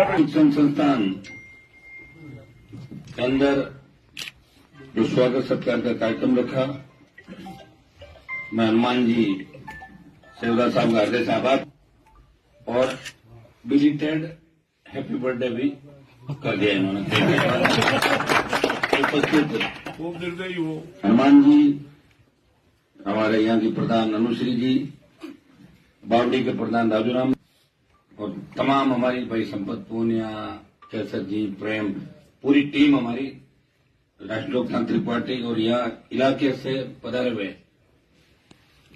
शिक्षण संस्थान के अंदर जो स्वागत सत्कार का कार्यक्रम रखा, मैं हनुमान जी सेवदा साहब का हृदय से आभार और बिलीटेड हैप्पी बर्थडे भी कर दिया इन्होंने। हनुमान जी, हमारे यहाँ की प्रधान अनुश्री जी, बावड़ी के प्रधान राजूराम और तमाम हमारी भाई संपत पूनिया, कैसर जी, प्रेम, पूरी टीम हमारी राष्ट्रीय लोकतांत्रिक पार्टी और यहाँ इलाके से पधारे हुए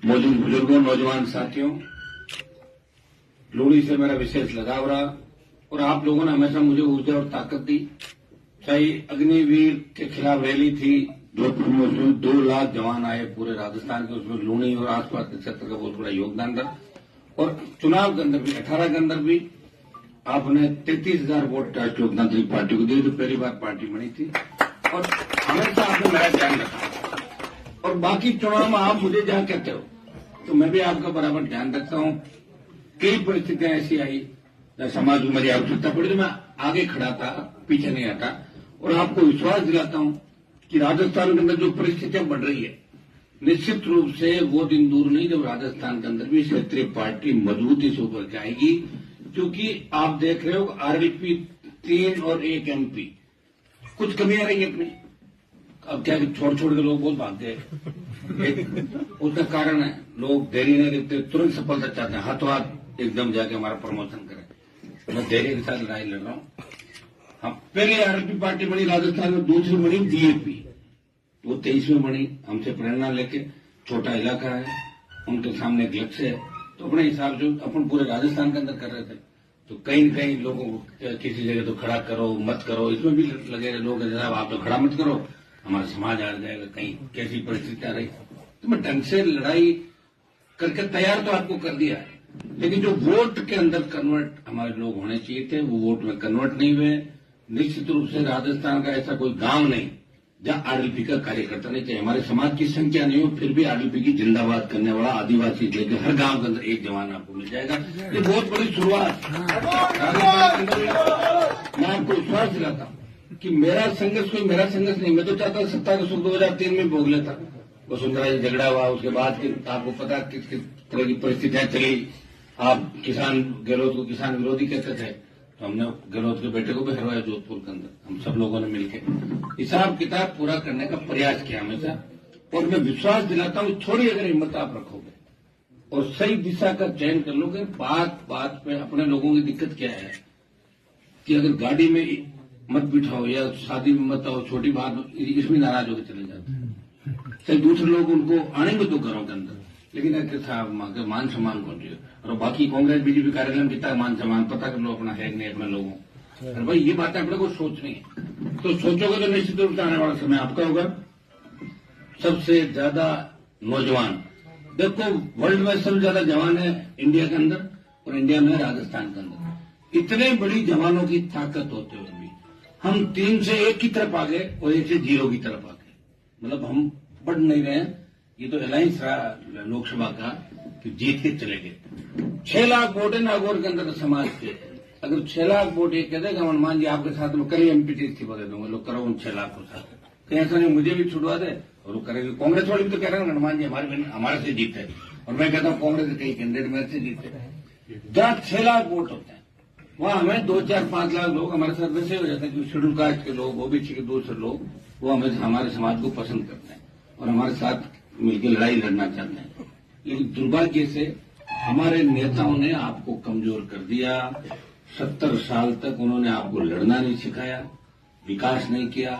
मौजूद बुजुर्गों, नौजवान साथियों, लोहड़ी से मेरा विशेष लगाव रहा और आप लोगों ने हमेशा मुझे ऊर्जा और ताकत दी। चाहे अग्निवीर के खिलाफ रैली थी जोधपुर में, उसमें 2 लाख जवान आए पूरे राजस्थान के, उसमें लूणी और आसपास के क्षेत्र का बहुत बड़ा योगदान रहा। और चुनाव के अंदर भी 18 के अंदर भी आपने 33,000 वोट राष्ट्रीय लोकतांत्रिक पार्टी को दिए, जो पहली बार पार्टी बनी थी और हमेशा आपने मेरा ध्यान रखा। और बाकी चुनाव में आप मुझे जहां कहते हो तो मैं भी आपका बराबर ध्यान रखता हूं। कई परिस्थितियां ऐसी आई जहां समाज में मेरी आवश्यकता पड़ी तो मैं आगे खड़ा था, पीछे नहीं हटा और आपको विश्वास दिलाता हूं कि राजस्थान के अंदर जो परिस्थितियां बढ़ रही है, निश्चित रूप से वो दिन दूर नहीं जब राजस्थान के अंदर भी क्षेत्रीय पार्टी मजबूती से उभर के आएगी। क्योंकि आप देख रहे हो आरएलपी 3 और 1 एमपी, कुछ कमियां रही अपनी। अब क्या छोड़ छोड़ के लोग बहुत भागते हैं, उसका कारण है लोग देरी नहीं देखते, तुरंत सफलता चाहते हैं, हाथों हाथ एकदम जाके हमारा प्रमोशन करें। मैं धैर्य के साथ लड़ाई लड़ रहा हूं। हम पहले आरएलपी पार्टी बनी राजस्थान में, दूसरी बनी डीएपी, वो 23 में बनी। हमसे प्रेरणा लेके, छोटा इलाका है, उनके सामने एक लक्ष्य है, तो अपने हिसाब से अपन पूरे राजस्थान के अंदर कर रहे थे। तो कहीं न कहीं लोगों को किसी जगह तो खड़ा करो, मत करो, इसमें भी लगे रहे लोग, जनाब आप तो खड़ा मत करो, हमारा समाज आ जाएगा, कहीं कैसी परिस्थितियां रही। तो मैं ढंग से लड़ाई करके तैयार तो आपको कर दिया है, लेकिन जो वोट के अंदर कन्वर्ट हमारे लोग होने चाहिए थे, वो वोट में कन्वर्ट नहीं हुए। निश्चित रूप से राजस्थान का ऐसा कोई गांव नहीं जहां आरएलपी का कार्यकर्ता नहीं चाहिए। हमारे समाज की संख्या नहीं हो, फिर भी आरएलपी की जिंदाबाद करने वाला आदिवासी लेके हर गांव के अंदर एक जवान आपको मिल जाएगा। ये बहुत बड़ी शुरुआत। मैं आपको विश्वास दिलाता हूं कि मेरा संघर्ष कोई मेरा संघर्ष नहीं। मैं तो चाहता सत्ता का सुख 2003 में भोग लेता, वसुंधरा जी झगड़ा हुआ, उसके बाद आपको पता किस किस तरह की परिस्थितियां चली। आप किसान गहलोत को किसान विरोधी कहते थे, तो हमने गहलोत के बेटे को भी हरवाया जोधपुर के अंदर, हम सब लोगों ने मिलकर हिसाब किताब पूरा करने का प्रयास किया हमेशा। और मैं विश्वास दिलाता हूं, थोड़ी अगर हिम्मत आप रखोगे और सही दिशा का चयन कर लोगे, बात बात पे अपने लोगों की दिक्कत क्या है कि अगर गाड़ी में मत बिठाओ या शादी में मत आओ, छोटी बात इसमें नाराज होकर चले जाते हैं। सही दूसरे लोग उनको आनेंगे तो घरों के अंदर, लेकिन अगर मान सम्मान कौन चाहिए। और बाकी कांग्रेस बीजेपी कार्यालय में कितना मान सम्मान, पता कर लो अपना है नहीं अपने लोगों। अरे भाई ये बातें अपने को सोचनी है, तो सोचोगे तो निश्चित रूप से आने वाला समय आपका होगा। सबसे ज्यादा नौजवान, देखो वर्ल्ड में सबसे ज्यादा जवान है इंडिया के अंदर और इंडिया में राजस्थान के अंदर। इतने बड़ी जवानों की ताकत होते हुए भी हम 3 से 1 की तरफ आ गए और 1 से 0 की तरफ आ गए। मतलब हम बढ़ नहीं रहे हैं। ये तो अलायंस रहा लोकसभा का कि जीत के चले गए। 6 लाख वोट है नागौर के अंदर समाज के। अगर 6 लाख वोट ये कह देगा हनुमान जी आपके साथ में कल एमपी इस्तीफा दे दूंगा, लोग करो उन 6 लाख को साथ, कहीं ऐसा नहीं मुझे भी छुड़वा दे और वो करेंगे। कांग्रेस वाले भी तो कह रहे हैं हनुमान जी हमारे से जीते, और मैं कहता हूँ कांग्रेस के कई कैंडिडेट मेरे से जीते। जहां 6 लाख वोट होते हैं वहां हमें 2, 4, 5 लाख लोग हमारे साथ वैसे हो जाते हैं कि शेड्यूल कास्ट के लोग, ओबीसी के दूसरे लोग, वो हमें हमारे समाज को पसंद करते हैं और हमारे साथ मिलकर लड़ाई लड़ना चाहते हैं। लेकिन दुर्भाग्य से हमारे नेताओं ने आपको कमजोर कर दिया। 70 साल तक उन्होंने आपको लड़ना नहीं सिखाया, विकास नहीं किया,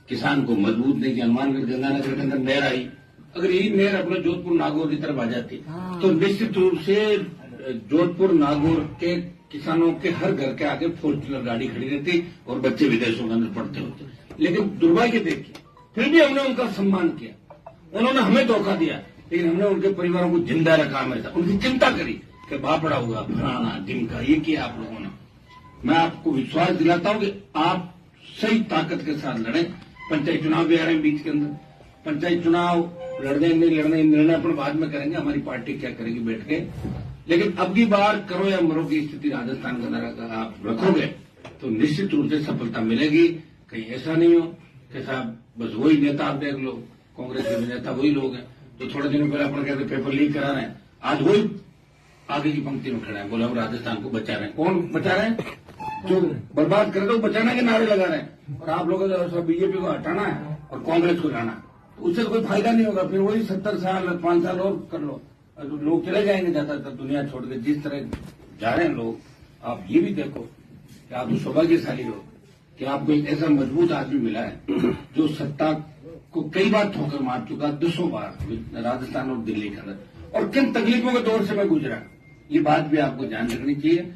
किसान को मजबूत नहीं किया। हनुमानगढ़ गंगानगर के अंदर नहर आई, अगर यही नहर अपने जोधपुर नागौर की तरफ आ जाती तो निश्चित रूप से जोधपुर नागौर के किसानों के हर घर के आगे 4-व्हीलर गाड़ी खड़ी रहती और बच्चे विदेशों के अंदर पढ़ते होते। लेकिन दुर्भाग्य देखिए, फिर भी हमने उनका सम्मान किया। उन्होंने हमें धोखा दिया, लेकिन हमने उनके परिवारों को जिंदा रखा, हमेशा उनकी चिंता करी कि बापड़ा हुआ, फलाना ढिमका, ये किया आप लोगों ने। मैं आपको विश्वास दिलाता हूं कि आप सही ताकत के साथ लड़ें। पंचायत चुनाव भी आ रहे हैं बीच के अंदर, पंचायत चुनाव लड़ने नहीं लड़ने निर्णय अपन बाद में करेंगे। हमारी पार्टी क्या करेगी बैठ के, लेकिन अब की बार करो या मरो की स्थिति राजस्थान के अंदर अगर आप रखोगे तो निश्चित रूप से सफलता मिलेगी। कहीं ऐसा नहीं हो कि साहब बस वही नेता आप देख लो, कांग्रेस के नेता वही लोग हैं। तो थोड़े दिनों पहले अपन कहते पेपर लीक करा रहे हैं, आज वही आगे की पंक्ति में खड़े हैं, बोले हम राजस्थान को बचा रहे हैं। कौन बचा रहे हैं? जो बर्बाद कर दो बचाने के नारे लगा रहे हैं। और आप लोगों को बीजेपी को हटाना है और कांग्रेस को लाना, तो उससे कोई फायदा नहीं होगा। फिर वही 70 साल 5 साल और कर लो, लोग चले जाएंगे ज्यादातर दुनिया छोड़ के। जिस तरह जा रहे हैं लोग, आप ये भी देखो कि आप सौभाग्यशाली हो कि आपको एक ऐसा मजबूत आदमी मिला है जो सत्ता को कई बार ठोकर मार चुका, 200 बार राजस्थान और दिल्ली के अंदर, और किन तकलीफों के दौर से मैं गुजरा, ये बात भी आपको ध्यान रखनी चाहिए।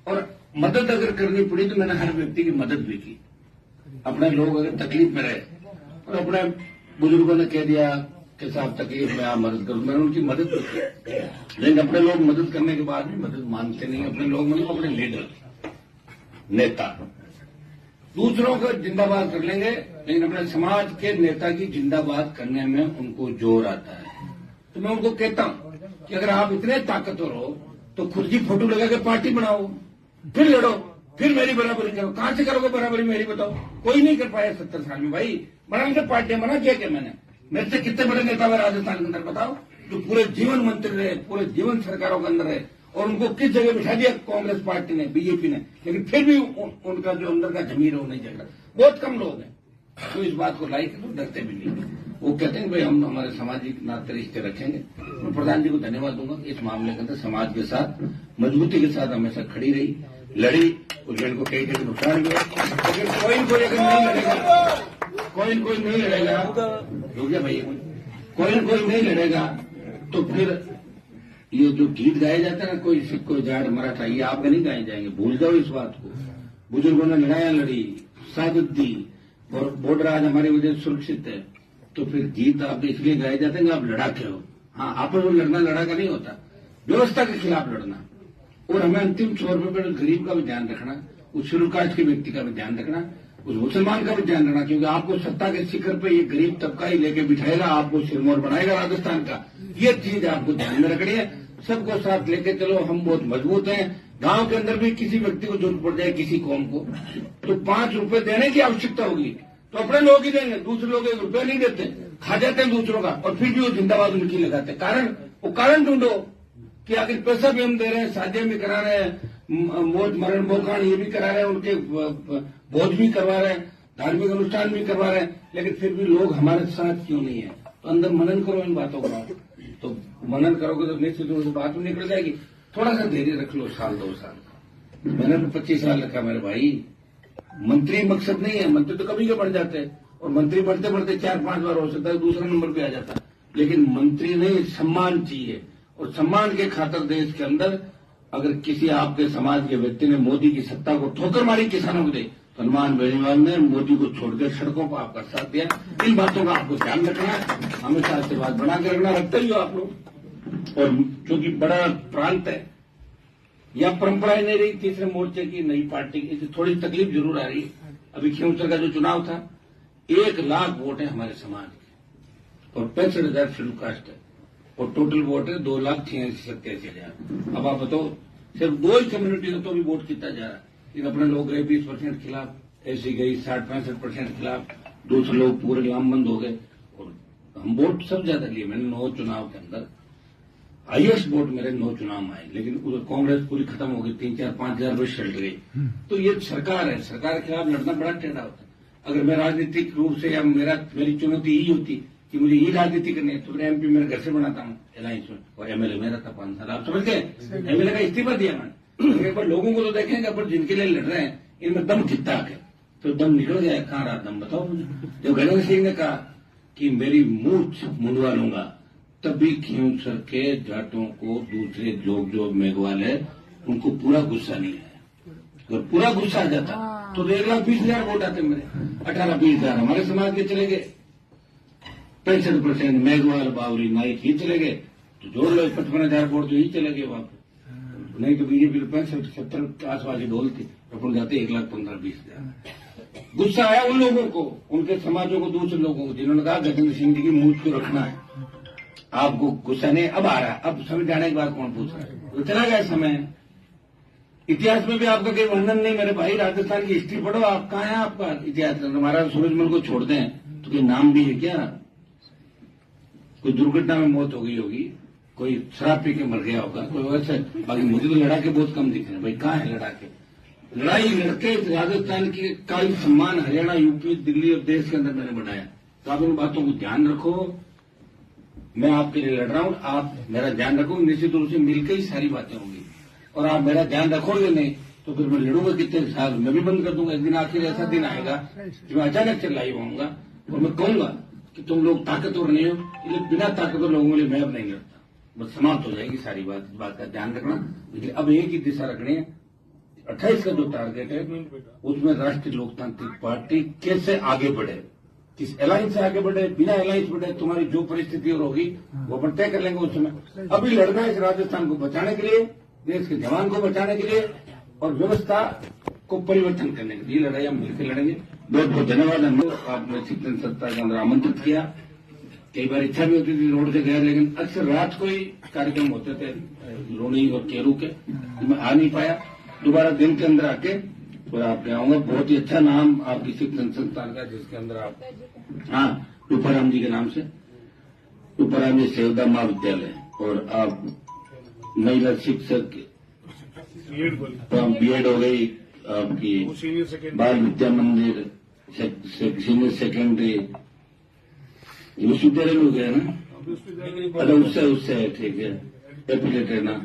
और मदद अगर करनी पड़ी तो मैंने हर व्यक्ति की मदद भी की। अपने लोग अगर तकलीफ में रहे और अपने बुजुर्गों ने कह दिया कि साहब तकलीफ में आप मदद करो, मैंने उनकी मदद की। लेकिन अपने लोग मदद करने के बाद भी मदद मांगते नहीं। अपने लोग मतलब अपने लीडर नेता दूसरों को जिंदाबाद कर लेंगे, लेकिन अपने समाज के नेता की जिंदाबाद करने में उनको जोर आता है। तो मैं उनको कहता हूं कि अगर आप इतने ताकतवर हो तो खुद की फोटो लगा के पार्टी बनाओ, फिर लड़ो, फिर मेरी बराबरी करो। कहां से करोगे बराबरी मेरी, बताओ? कोई नहीं कर पाया 70 साल में। भाई बना के पार्टियां बना, क्या मैंने मेरे से कितने बड़े नेता हुए राजस्थान के अंदर, बताओ? जो पूरे जीवन मंत्री रहे, पूरे जीवन सरकारों के अंदर रहे, और उनको किस जगह बिठा दिया कांग्रेस पार्टी ने, बीजेपी ने, लेकिन फिर भी उनका जो अंदर का जमीर है वो नहीं जग रहा। बहुत कम लोग हैं तो इस बात को लाइक तो डरते भी नहीं। वो कहते हैं भाई हम हमारे सामाजिक नाते रिश्ते रखेंगे। मैं प्रधान जी को धन्यवाद दूंगा, इस मामले के अंदर समाज के साथ मजबूती के साथ हमेशा खड़ी रही, लड़ी, उस को कई जगह नुकसान भी, लेकिन कोई अगर नहीं लड़ेगा, कोई नहीं लड़ेगा, हो गया भाई, कोई नहीं लड़ेगा तो फिर ये जो गीत गाए जाते हैं ना, कोई सिक्को जाड़ मराठा, ये आपके नहीं गाए जाएंगे, भूल जाओ इस बात को। बुजुर्गों ने लड़ाइयां लड़ी, शहादत दी, और बॉर्डर आज हमारी वजह से सुरक्षित है, तो फिर गीत आप इसलिए गाए जाते हैं आप लड़ाके हो। हाँ, आपस में लड़ना लड़ाका नहीं होता, व्यवस्था के खिलाफ लड़ना। और हमें अंतिम छोर पर गरीब का भी ध्यान रखना, उस शेड्यूल कास्ट के व्यक्ति का भी ध्यान रखना, उस मुसलमान का भी ध्यान रखना, क्योंकि आपको सत्ता के शिखर पे ये गरीब तबका ही लेके बिठाएगा, आपको सिरमौर बनाएगा राजस्थान का। ये चीज आपको ध्यान में रखनी है। सबको साथ लेके चलो, हम बहुत मजबूत हैं। गांव के अंदर भी किसी व्यक्ति को जरूरत पड़ जाए, किसी कौम को, तो 5 रुपए देने की आवश्यकता होगी तो अपने लोग ही देंगे, दूसरे लोग 1 रुपया नहीं देते, खा जाते हैं दूसरों का, और फिर भी वो जिंदाबाद उनकी लगाते हैं। कारण ढूंढो कि आखिर पैसा भी हम दे रहे हैं, शादियां भी करा रहे हैं, मौत मरण बोकान ये भी करा रहे हैं, उनके भोज भी करवा रहे हैं, धार्मिक अनुष्ठान भी करवा रहे हैं, लेकिन फिर भी लोग हमारे साथ क्यों नहीं है? तो अंदर मनन करो इन बातों का। तो मनन करोगे तो निश्चित रूप से बात में निकल जाएगी। थोड़ा सा धैर्य रख लो, 1-2 साल। मैंने तो 25 साल रखा मेरे भाई। मंत्री मकसद नहीं है, मंत्री तो कभी के बन जाते हैं, और मंत्री बढ़ते बढ़ते 4-5 बार हो सकता है, दूसरा नंबर पे आ जाता है, लेकिन मंत्री नहीं, सम्मान चाहिए। और सम्मान के खातिर देश के अंदर अगर किसी आपके समाज के व्यक्ति ने मोदी की सत्ता को ठोकर मारी किसानों को दे, तो हनुमान बेनीवाल ने मोदी को छोड़कर सड़कों पर आपका साथ दिया। इन बातों का आपको ध्यान रखना है, हमेशा आशीर्वाद बना के रखना, रखते ही हो आप लोग। और क्योंकि बड़ा प्रांत है, या परंपराएं नहीं रही, तीसरे मोर्चे की नई पार्टी की थोड़ी तकलीफ जरूर आ रही है। अभी खींवसर का जो चुनाव था, 1 लाख वोट है हमारे समाज के, और 65,000 शेड्यूल कास्ट है, और टोटल वोट है 2,86,87,000। अब आप बताओ, सिर्फ 2 ही कम्युनिटी का तो भी वोट कितना जा रहा है, लेकिन अपने लोग गए 20% खिलाफ, ऐसी गई 60-65% खिलाफ, दूसरे लोग पूरे लामबंद हो गए, और हम वोट सब ज्यादा लिए। मैंने 9 चुनाव के अंदर हाईएस्ट वोट मेरे 9 चुनाव में आए, लेकिन उधर कांग्रेस पूरी खत्म हो गई, 3-4-5 हजार शल्ट गई। तो ये सरकार है, सरकार के खिलाफ लड़ना बड़ा टेढ़ा होता है। अगर मैं राजनीतिक रूप से या मेरी चुनौती यही होती कि मुझे ये राजनीति करनी है, तो मैं एमपी मेरे घर से बनाता हूँ एलायंस में, और एमएलए मेरा था 5 साल। आप समझ गए? एमएलए का इस्तीफा दिया मैंने। एक बार लोगों को तो देखेंगे, पर जिनके लिए लड़ रहे हैं इनमें दम कितना है, तो दम निकल गया। कहाँ रहा दम, बताओ मुझे। जब गणेश सिंह ने कहा कि मेरी मूंछ मुंडवा लूंगा, तभी खींवसर के जाटों को दूसरे लोग जो मेघवाल है उनको पूरा गुस्सा नहीं है। अगर पूरा गुस्सा आ जाता तो 1,20,000 वोट आते मेरे, 18-20,000 हमारे समाज के चले गए, 65% मेघवाल बावरी नाइक ही चले गए, तो जोड़ लो 55,000 वोट तो ही चले गए वापस। नहीं तो बीजेपी 65-70 के आसपास ही बोलती, अपन जाते 1,15,000-20,000। गुस्सा आया उन लोगों को, उनके समाजों को, दूसरे लोगों को, जिन्होंने कहा गजेंद्र सिंह जी की मूंछ को रखना है। आपको गुस्सा नहीं अब आ रहा है, अब समय जाने के बाद कौन पूछ रहा है, तो चला गया समय। इतिहास में भी आपका कोई वर्णन नहीं। मेरे भाई राजस्थान की हिस्ट्री पढ़ो, आप कहाँ है आपका इतिहास। महाराज सूरजमल को छोड़ दें तो कोई नाम भी है क्या? कोई दुर्घटना में मौत हो गई होगी, कोई शराब पी के मर गया होगा, कोई वैसे। बाकी मुझे तो लड़ाके बहुत कम दिख रहे हैं भाई, कहाँ है लड़ाके? लड़ाई लड़के राजस्थान की का सम्मान हरियाणा, यूपी, दिल्ली और देश के अंदर मैंने बनाया। तो आप इन बातों को ध्यान रखो। मैं आपके लिए लड़ रहा हूं, आप मेरा ध्यान रखो। निश्चित रूप से मिलकर ही सारी बातें होंगी। और आप मेरा ध्यान रखोगे नहीं तो फिर मैं लड़ूंगा कितने साल, मैं भी बंद कर दूंगा। एक दिन आखिर ऐसा दिन आएगा कि मैं अचानक से लाइव होऊंगा और मैं कहूंगा कि तुम लोग ताकतवर नहीं हो, इसलिए बिना ताकतवर लोगों के लिए मैं अब नहीं लड़ता। बस समाप्त हो जाएगी सारी बात। इस बात का ध्यान रखना। लेकिन अब एक ही दिशा रखनी है। 28 का जो टारगेट है उसमें राष्ट्रीय लोकतांत्रिक पार्टी कैसे आगे बढ़े, किस अलायंस से आगे बढ़े, बिना अलायंस बढ़े, तुम्हारी जो परिस्थिति और होगी वो अपन तय कर लेंगे उस समय। अभी लड़ना है इस राजस्थान को बचाने के लिए, देश के जवान को बचाने के लिए और व्यवस्था को परिवर्तन करने के लिए लड़ाई हम मिलकर लड़ेंगे। बहुत बहुत धन्यवाद। हम लोग आपने शिक्षण संस्था के अंदर आमंत्रित किया। कई बार इच्छा भी होती थी रोड से गए, लेकिन अक्सर रात को ही कार्यक्रम होते थे लोनी और केरू के, मैं आ नहीं पाया। दोबारा दिन के अंदर आके और आपके आऊंगा। बहुत ही अच्छा नाम आपकी शिक्षण संस्थान का, जिसके अंदर आप रूपाराम जी के नाम से, रूपाराम जी सेवदा महाविद्यालय, और आप महिला शिक्षक बीएड हो गई आपकी, बाल विद्या मंदिर, सीनियर सेकेंडरी विश्वविद्यालय में हो गया ना? अरे उससे ठीक है, एफिलेटेड ना।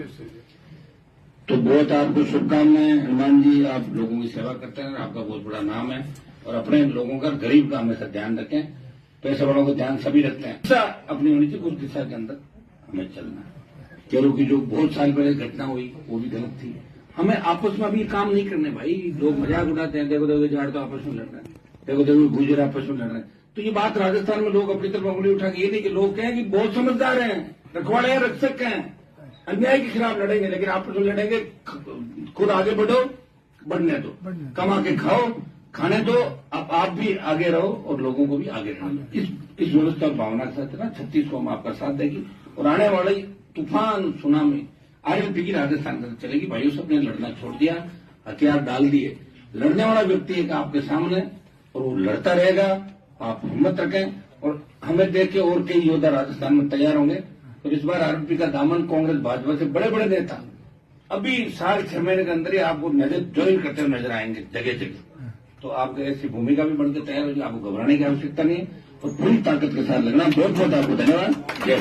तो बहुत आपको शुभकामनाएं हनुमान जी। आप लोगों की सेवा करते हैं, आपका बहुत बड़ा नाम है। और अपने लोगों का, गरीब का हमेशा ध्यान रखें। पैसे वालों का ध्यान सभी रखते हैं। दिशा अपनी होनी चाहिए, उस दिशा के अंदर हमें चलना है। केरू की जो बहुत साल पहले घटना हुई वो भी गलत थी। हमें आपस में अभी काम नहीं करने भाई। लोग मजाक उड़ाते हैं, देखो देखो झाड़ तो आपस में लड़ रहे हैं, देखो देखो गुजर आपस में लड़ रहे हैं। तो ये बात राजस्थान में लोग अपनी तरफ उंगली उठा के ये नहीं कि लोग कहें कि बहुत समझदार हैं, रखवाड़े हैं, रक्षक हैं, अन्याय के खिलाफ लड़ेंगे, लेकिन आपस में लड़ेंगे। खुद आगे बढ़ो, बढ़ने दो, कमा के खाओ, खाने दो, आप भी आगे रहो और लोगों को भी आगे रहने दो। इस व्यवस्था और भावना के साथ ना 36 को हम आपका साथ देगी। और आने वाली तूफान सुनामी आरएलपी की राजस्थान में चलेगी। भाइयों सबने लड़ना छोड़ दिया, हथियार डाल दिए। लड़ने वाला व्यक्ति एक आपके सामने और वो लड़ता रहेगा। आप हिम्मत रखें और हमें देख के और कई योद्धा राजस्थान में तैयार होंगे। और इस बार आरएलपी का दामन कांग्रेस भाजपा से बड़े बड़े नेता अभी 6 महीने के अंदर ही आपको नजर ज्वाइन करते हुए नजर आएंगे जगह जगह। तो आपकी ऐसी भूमिका भी बनकर तैयार होगी। आपको घबराने की आवश्यकता नहीं है और पूरी ताकत के साथ लगना। बहुत बहुत आपको धन्यवाद। जय